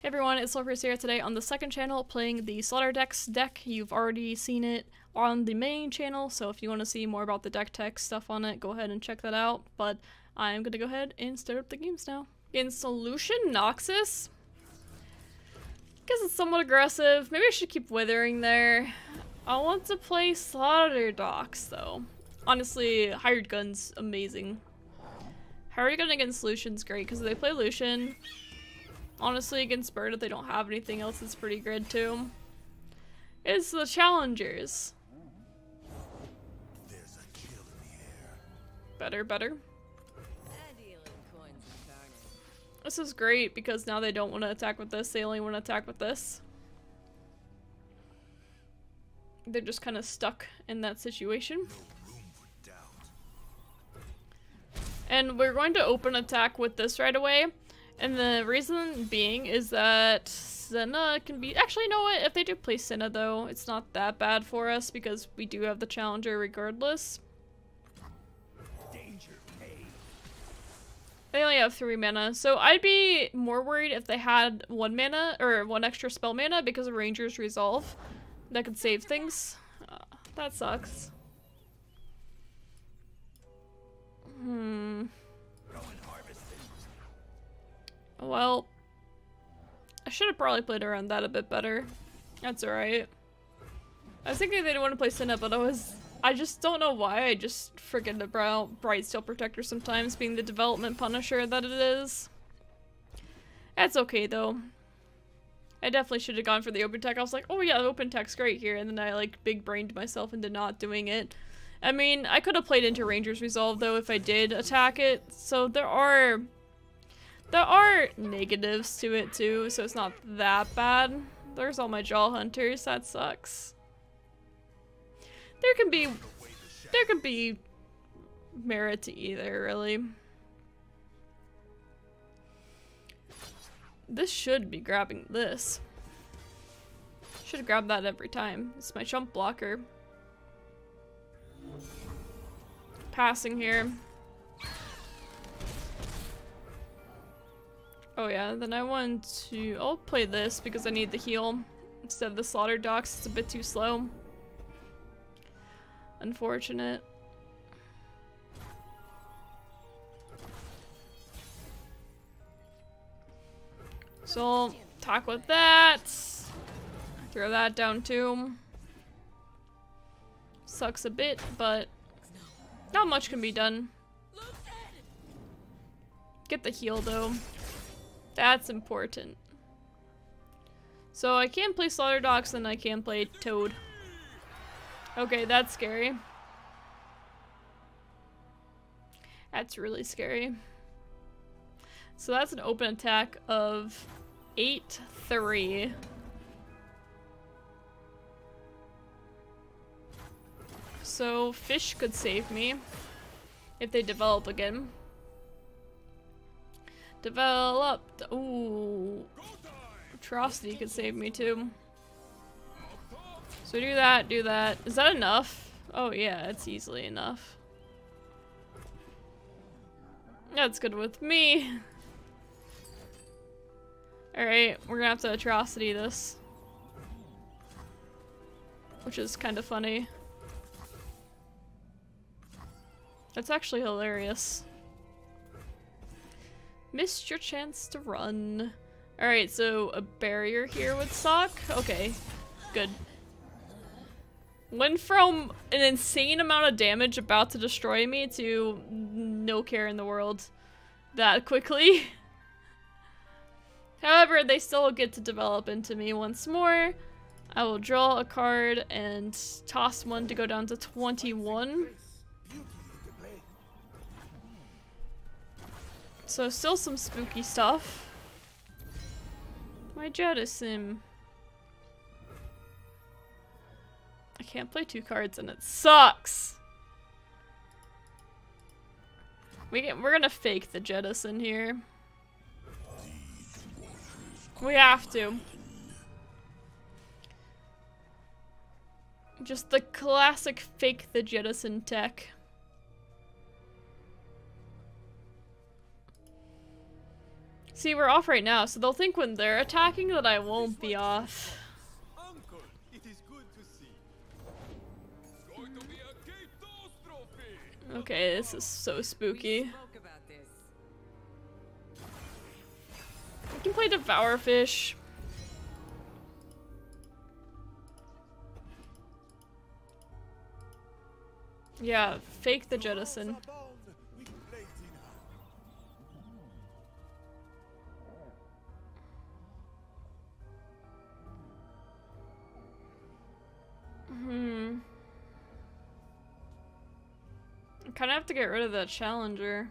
Hey everyone, it's Silverfuse here today on the second channel playing the Slaughter Decks deck. You've already seen it on the main channel, so if you want to see more about the deck tech stuff on it, go ahead and check that out. But I'm gonna go ahead and start up the games now. In Solution Noxus, guess it's somewhat aggressive. Maybe I should keep Withering there. I want to play Slaughter Docks though. Honestly, Hired Gun's amazing. Hired Gun against Lucian's great because they play Lucian. Honestly, against Bird, if they don't have anything else, it's pretty good too. It's the challengers. There's a chill in the air. Better. This is great because now they don't want to attack with this, they only want to attack with this. They're just kind of stuck in that situation. No room for doubt. And we're going to open attack with this right away. And the reason being is that Senna can be- actually, you know what? If they do play Senna though, it's not that bad for us because we do have the challenger regardless. Danger paid. They only have 3 mana, so I'd be more worried if they had 1 mana, or 1 extra spell mana because of Ranger's Resolve. That could save things. That sucks. Well, I should have probably played around that a bit better. That's alright. I was thinking they didn't want to play Senna, but I just don't know why. I just forget about Brightsteel Protector sometimes being the development punisher that it is. That's okay though. I definitely should have gone for the open tech. I was like, oh yeah, the open tech's great here, and then I like big brained myself into not doing it. I mean, I could have played into Ranger's Resolve though if I did attack it, so there are negatives to it too, so it's not that bad. There's all my Jaw Hunters, that sucks. There can be merit to either, really. This should be grabbing this. Should have grabbed that every time. It's my jump blocker. Passing here. Oh yeah, then I want to- I'll play this because I need the heal instead of the Slaughter Docks. It's a bit too slow. Unfortunate. So I'll talk with that. Throw that down too. Sucks a bit, but not much can be done. Get the heal though. That's important. So I can play Slaughter Docks and I can play Toad. Okay, that's scary. That's really scary. So that's an open attack of 8-3. So fish could save me if they develop again. Developed. Ooh. Atrocity could save me too. So do that, do that. Is that enough? Oh yeah, it's easily enough. That's good with me. Alright, we're gonna have to Atrocity this. Which is kind of funny. That's actually hilarious. Missed your chance to run. Alright, so a barrier here would suck. Okay, good. Went from an insane amount of damage about to destroy me to no care in the world that quickly. However, they still get to develop into me once more. I will draw a card and toss one to go down to 21. So still some spooky stuff. My Jettison. I can't play 2 cards and it sucks. We're gonna fake the Jettison here. We have to. Just the classic fake the Jettison tech. See, we're off right now, so they'll think when they're attacking that I won't be off. Uncle, it is good to see. Going to be a catastrophe. Okay, this is so spooky. We can play Devour Fish. Yeah, fake the jettison. I kind of have to get rid of that challenger.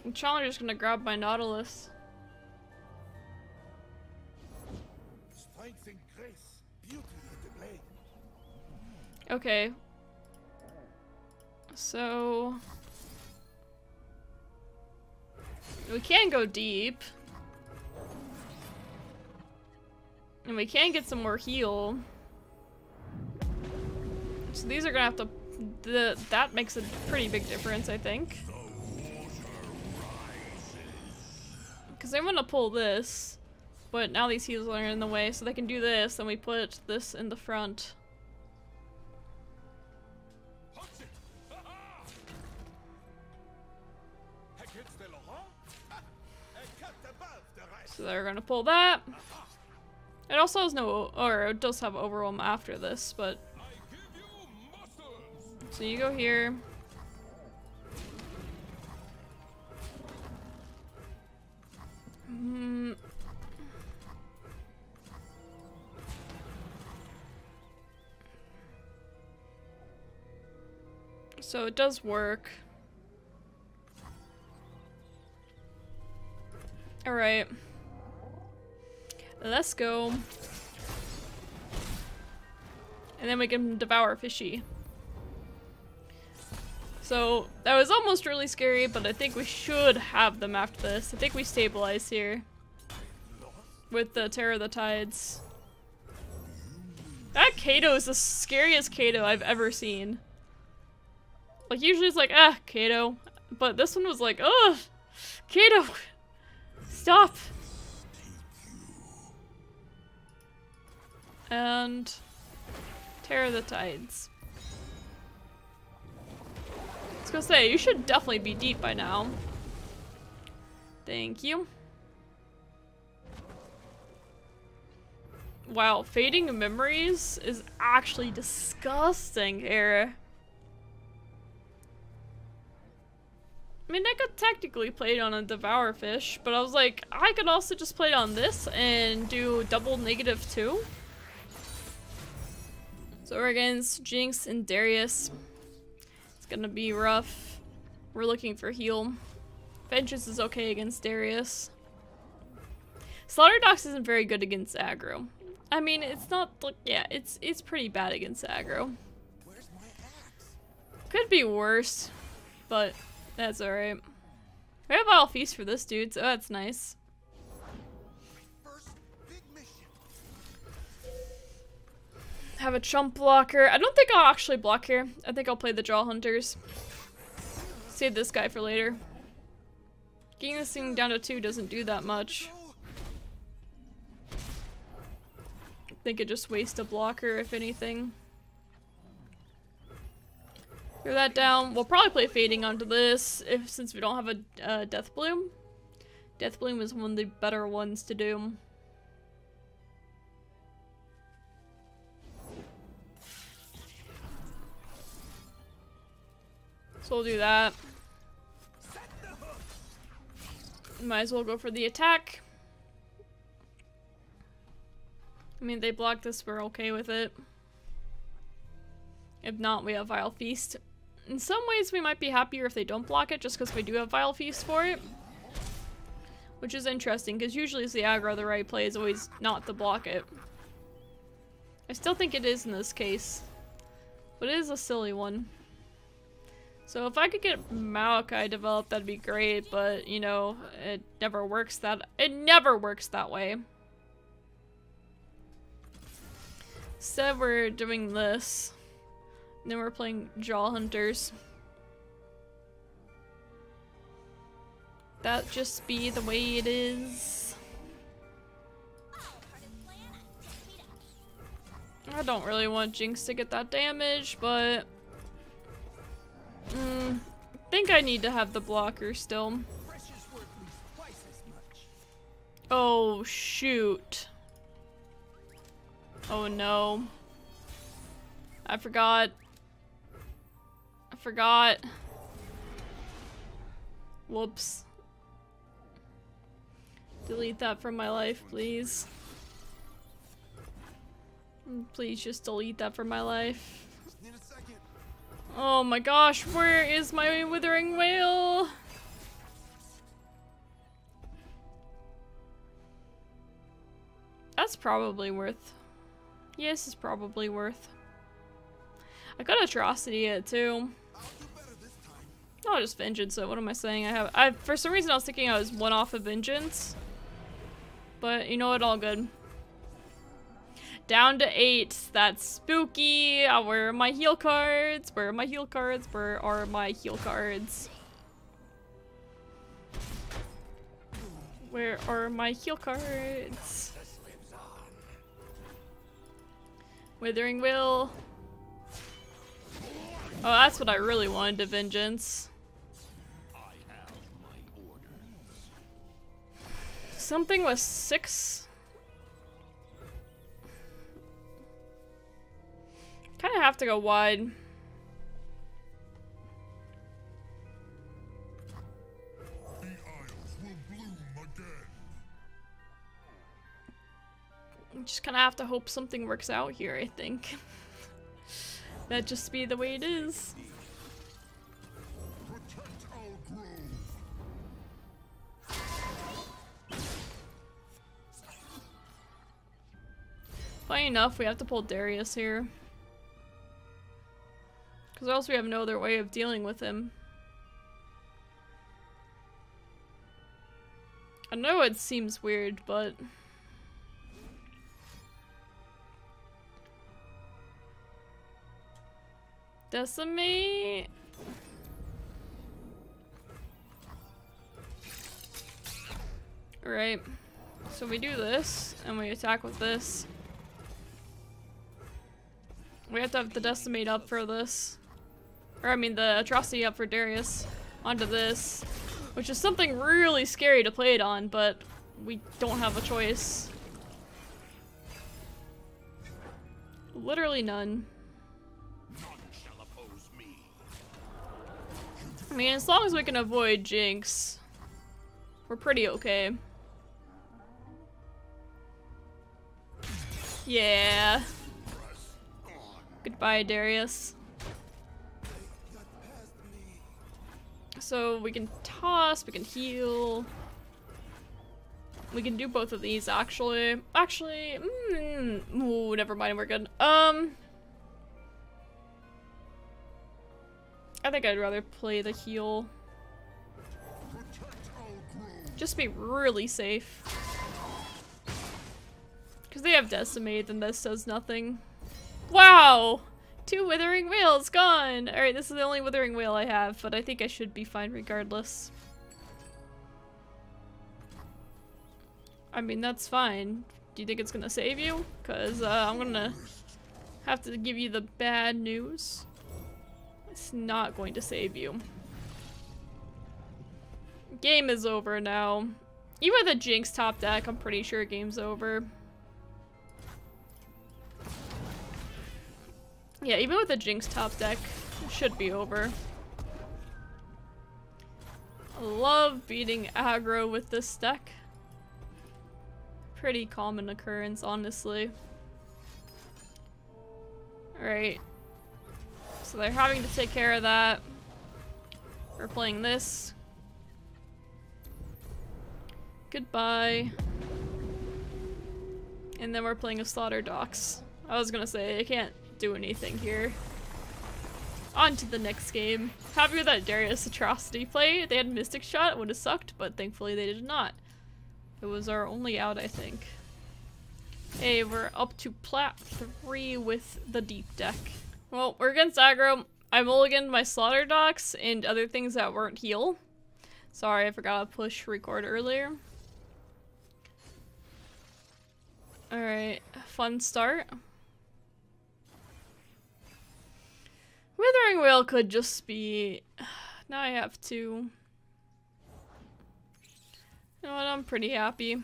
The challenger's gonna grab my Nautilus. Strength and grace, beauty in the blade. Okay. So we can go deep. And we can get some more heal. So these are gonna have to that makes a pretty big difference, I think. Because I'm gonna pull this, but now these heals are in the way, so they can do this, and we put this in the front. So they're gonna pull that. It also has no, or it does have overwhelm after this, but. So you go here. So it does work. Alright. Let's go. And then we can devour fishy. So that was almost really scary, but I think we should have them after this. I think we stabilize here. With the Terror of the Tides. That Kato is the scariest Kato I've ever seen. Like usually it's like, ah, Kato. But this one was like, ugh, Kato, stop. And Terror of the Tides. I was gonna say, you should definitely be deep by now. Thank you. Wow, Fading Memories is actually disgusting here. I mean, I could technically play it on a Devour Fish, but I was like, I could also just play it on this and do double -2. So we're against Jinx and Darius. It's gonna be rough. We're looking for heal. Vengeance is okay against Darius. Slaughterdox isn't very good against aggro. I mean, it's not, like, yeah, it's pretty bad against aggro. Could be worse, but that's alright. We have Vile Feast for this dude, so that's nice. Have a chump blocker. I don't think I'll actually block here. I think I'll play the Draw Hunters. Save this guy for later. Getting this thing down to 2 doesn't do that much. I think it just wastes a blocker, if anything. Throw that down. We'll probably play Fading onto this, since we don't have a Death Bloom. Death Bloom is one of the better ones to do. So we'll do that. Might as well go for the attack. I mean, they block this, we're okay with it. If not, we have Vile Feast. In some ways, we might be happier if they don't block it, just because we do have Vile Feast for it. Which is interesting, because usually it's the aggro the right play is always not to block it. I still think it is in this case. But it is a silly one. So if I could get Maokai developed, that'd be great, but, you know, it never works that way. Instead, we're doing this. And then we're playing Jaw Hunters. That just be the way it is. I don't really want Jinx to get that damage, but I think I need to have the blocker still. Oh shoot. Oh no. I forgot. Whoops. Delete that from my life, please. Please just delete that from my life. Oh my gosh, where is my withering whale? That's probably worth. Yes, it's probably worth. I got Atrocity it too. Oh, just Vengeance. So what am I saying? I for some reason I was thinking I was one off of Vengeance, but you know what? All good. Down to 8. That's spooky. Where are my heal cards? Where are my heal cards? Where are my heal cards? Where are my heal cards? Withering Will. Oh, that's what I really wanted to Vengeance. Something with 6. Kind of have to go wide. The Isles will bloom again. Just kind of have to hope something works out here, I think. That just be the way it is. Protect our grove. Funny enough, we have to pull Darius here. Because else we have no other way of dealing with him. I know it seems weird, but... Decimate! Alright. So we do this, and we attack with this. We have to have the Decimate up for this. Or I mean the Atrocity up for Darius. Onto this. Which is something really scary to play it on, but we don't have a choice. Literally none. I mean, as long as we can avoid Jinx, we're pretty okay. Yeah. Goodbye, Darius. So we can toss, we can heal. We can do both of these, actually. Ooh, never mind, we're good. I think I'd rather play the heal. Just be really safe. Because they have Decimate and this does nothing. Wow! 2 Withering Whales gone! Alright, this is the only Withering Whale I have, but I think I should be fine regardless. I mean, that's fine. Do you think it's gonna save you? Because I'm gonna have to give you the bad news. It's not going to save you. Game is over now. Even with a Jinx top deck, I'm pretty sure game's over. Yeah, even with a Jinx top deck, it should be over. I love beating aggro with this deck. Pretty common occurrence, honestly. Alright. So they're having to take care of that. We're playing this. Goodbye. And then we're playing a Slaughter Docks. I was gonna say, I can't do anything here. On to the next game. Happy with that Darius Atrocity play. They had Mystic Shot, it would have sucked, but thankfully they did not. It was our only out, I think. Hey, we're up to plat 3 with the deep deck. Well, we're against aggro. I mulliganed my slaughter docks and other things that weren't heal. Sorry, I forgot to push record earlier. Alright, fun start. Withering Whale could just be... Now I have to... You know what, I'm pretty happy.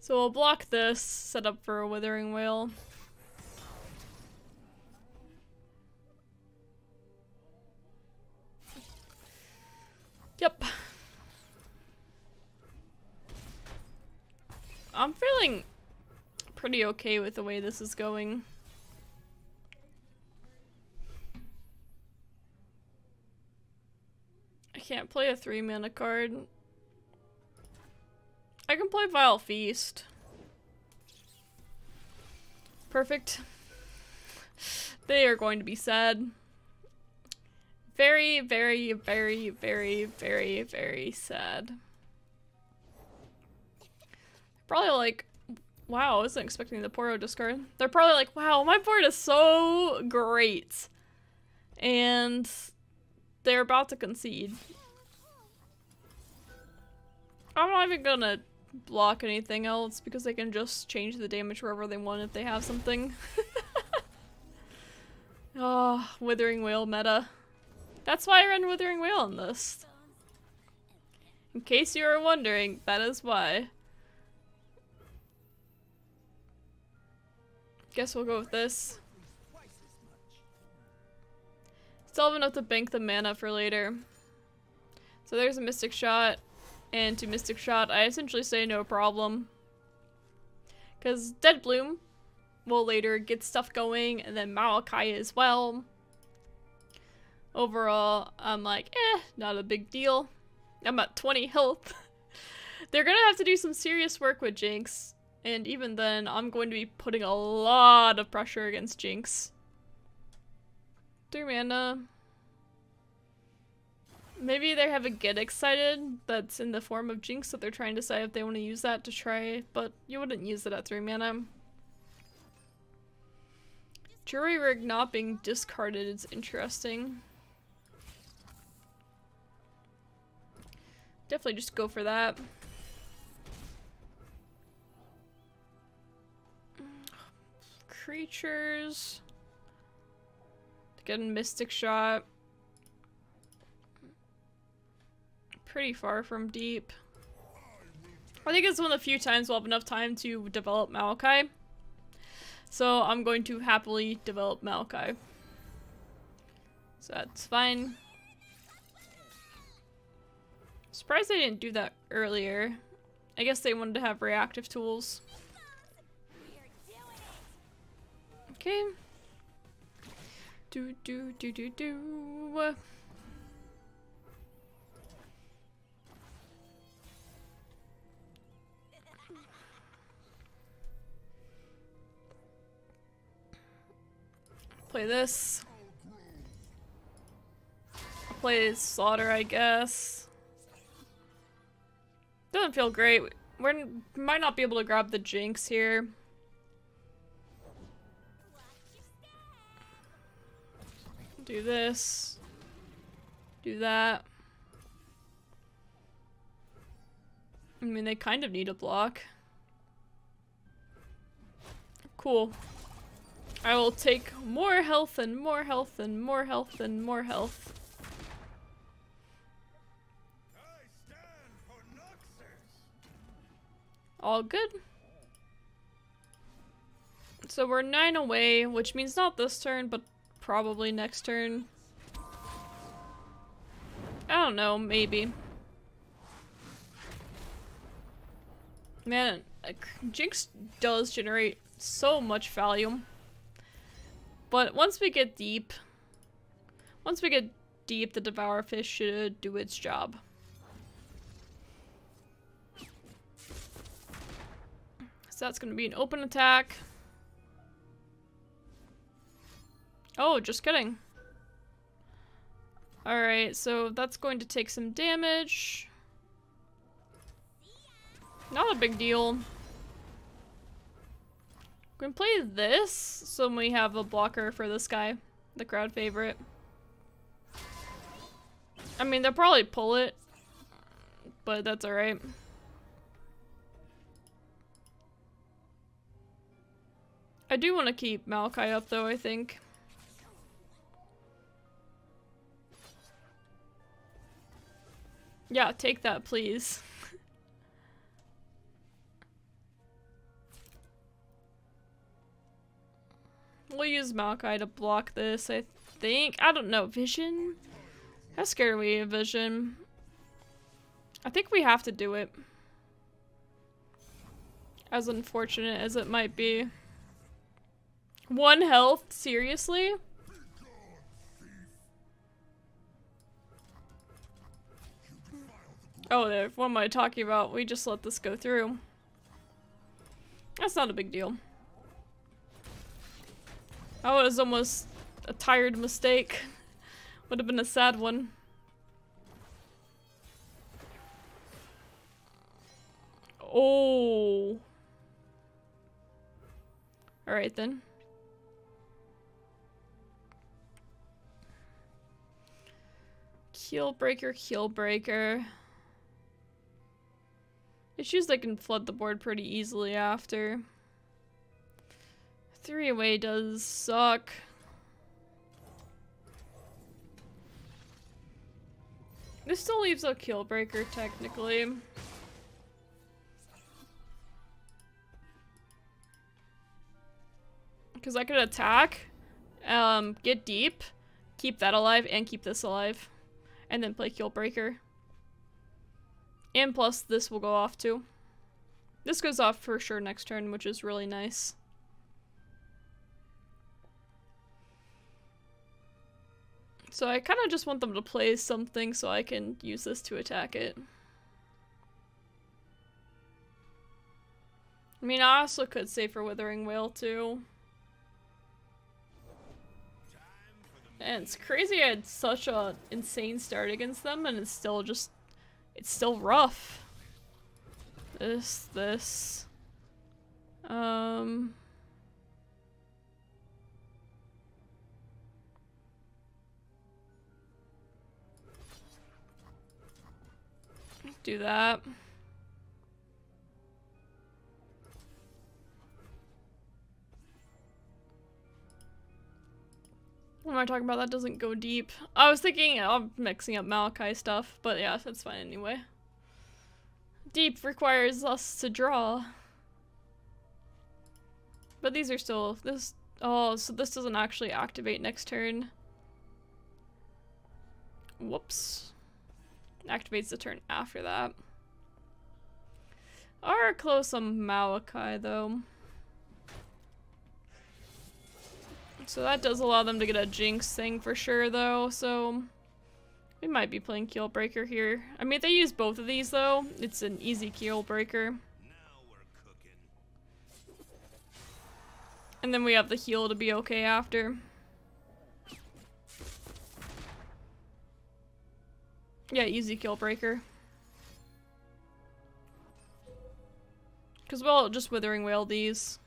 So we'll block this, set up for a Withering Whale. Yep. I'm feeling pretty okay with the way this is going. I can't play a 3-mana card. I can play Vile Feast. Perfect. They are going to be sad. Very, very, very, very, very, very sad. Probably like, wow, I wasn't expecting the Poro discard. They're probably like, wow, my board is so great. And they're about to concede. I'm not even gonna block anything else because they can just change the damage wherever they want if they have something. Oh, Withering Whale meta. That's why I run Withering Whale in this. In case you were wondering, that is why. Guess we'll go with this. Still have enough to bank the mana for later. So there's a Mystic Shot. And to Mystic Shot, I essentially say no problem. Because Dead Bloom will later get stuff going, and then Maokai as well. Overall, I'm like, not a big deal. I'm at 20 health. They're gonna have to do some serious work with Jinx, and even then, I'm going to be putting a lot of pressure against Jinx. 3 mana. Maybe they have a Get Excited that's in the form of Jinx that they're trying to decide if they want to use that to try, but you wouldn't use it at 3 mana. Jury Rig not being discarded is interesting. Definitely just go for that. Creatures. Get a Mystic Shot. Pretty far from deep. I think it's one of the few times we'll have enough time to develop Maokai. So I'm going to happily develop Maokai. So that's fine. Surprised they didn't do that earlier. I guess they wanted to have reactive tools. Okay. Do. Play this. I'll play Slaughter, I guess. Doesn't feel great. We might not be able to grab the Jinx here. Do this. Do that. I mean, they kind of need a block. Cool. I will take more health and more health and more health and more health. All good. So we're 9 away, which means not this turn, but probably next turn. I don't know, maybe. Man, Jinx does generate so much value. But once we get deep, the Devour Fish should do its job. So that's gonna be an open attack. Oh, just kidding. Alright, so that's going to take some damage. Not a big deal. We can play this, so we have a blocker for this guy, the crowd favorite. I mean, they'll probably pull it, but that's alright. I do want to keep Maokai up though, I think. Yeah, take that, please. We'll use Maokai to block this, I think. I don't know. Vision? How scared are we of Vision? I think we have to do it. As unfortunate as it might be. 1 health? Seriously? Oh, what am I talking about? We just let this go through. That's not a big deal. That was almost a tired mistake. Would have been a sad one. Oh. Alright then. Keel breaker, keel breaker. Issues that can flood the board pretty easily after. 3 away does suck. This still leaves a keel breaker technically. Because I could attack, get deep, keep that alive, and keep this alive. And then play keel breaker. And plus this will go off too. This goes off for sure next turn, which is really nice. So I kind of just want them to play something so I can use this to attack it. I mean, I also could say for Withering Wail too. And it's crazy I had such a insane start against them and it's still rough. This. Do that. What am I talking about? That doesn't go deep. I was thinking of mixing up Maokai stuff, but yeah, that's fine anyway. Deep requires us to draw. But these are still this. Oh, so this doesn't actually activate next turn. Whoops. Activates the turn after that. Are close on Maokai though. So that does allow them to get a Jinx thing for sure though, so we might be playing Keel Breaker here. I mean, if they use both of these though, it's an easy Keel Breaker. And then we have the heal to be okay after. Yeah, easy Keel Breaker. Because we'll just Withering Wail these.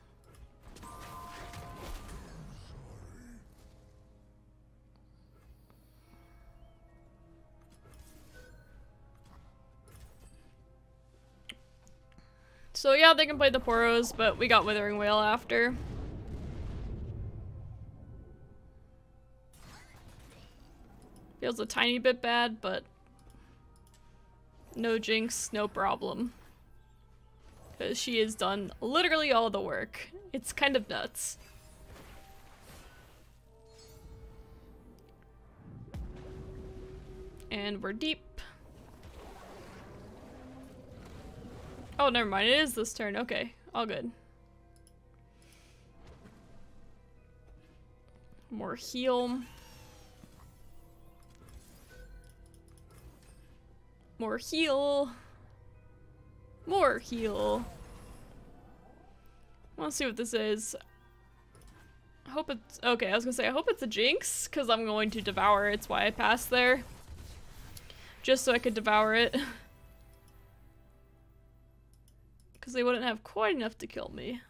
So yeah, they can play the Poros, but we got Withering Wail after. Feels a tiny bit bad, but no Jinx, no problem. Because she has done literally all the work. It's kind of nuts. And we're deep. Oh, never mind. It is this turn. Okay. All good. More heal. More heal. More heal. Let's see what this is. I hope it's... Okay, I was gonna say, I hope it's a Jinx, because I'm going to devour it. It's why I passed there. Just so I could devour it. because they wouldn't have quite enough to kill me.